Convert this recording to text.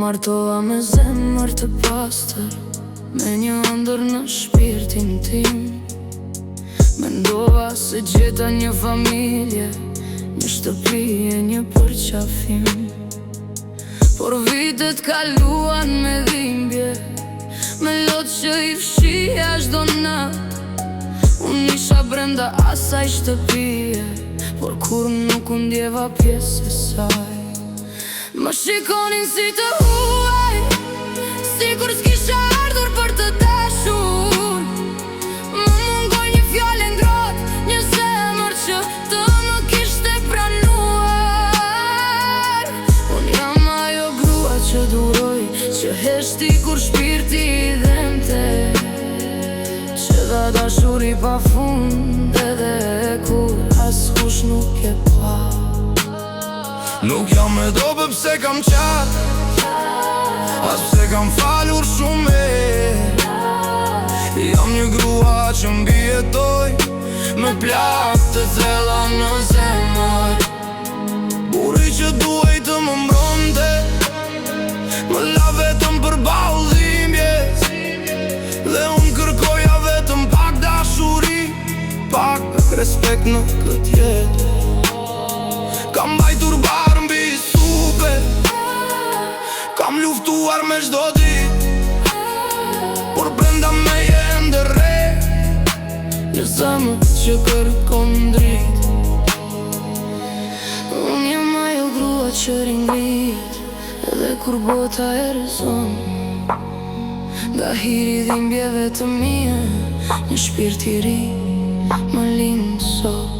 martova me zemër të pastër, me një ëndër në shpirtin tim. Mendova se gjeta një familje, një shtëpi e një përqafim. Por vitet kaluan me dhimbje, me lot që i fshija çdo natë. Unë isha brenda asaj shtëpie, por kur nuk u ndjeva pjesë e saj. Më shikonin si të huaj, sikur s'kisha ardhur për të dashur. Më mungoj një fjallë ngrohtë, një zemër që të më kishte pranuar. Unë jam ajo grua që duroj, që heshti kur shpirti i dhemte, që dha dashuri pa fund edhe kur askush nuk e pa. Nuk jam me do pëse kam qatë, as pse kam falur shumë herë. Jam një grua që mbijetoj me plak të thella në zemër. Buri që duhej të më mbronte, më la vetëm përballë dhimbjes, dhe unë kërkoja vetëm pak dashuri, pak respekt në këtë jetë. Kam bajtur barë mbi supe, kam luftuar me çdo ditë, por brenda me je ndërre një zemër që kërkon dritë. Unë jam ajo grua që ringrihet edhe kur bota e rrezon. Nga hiri dhimbjeve të mia, një shpirt i ri më lind sot.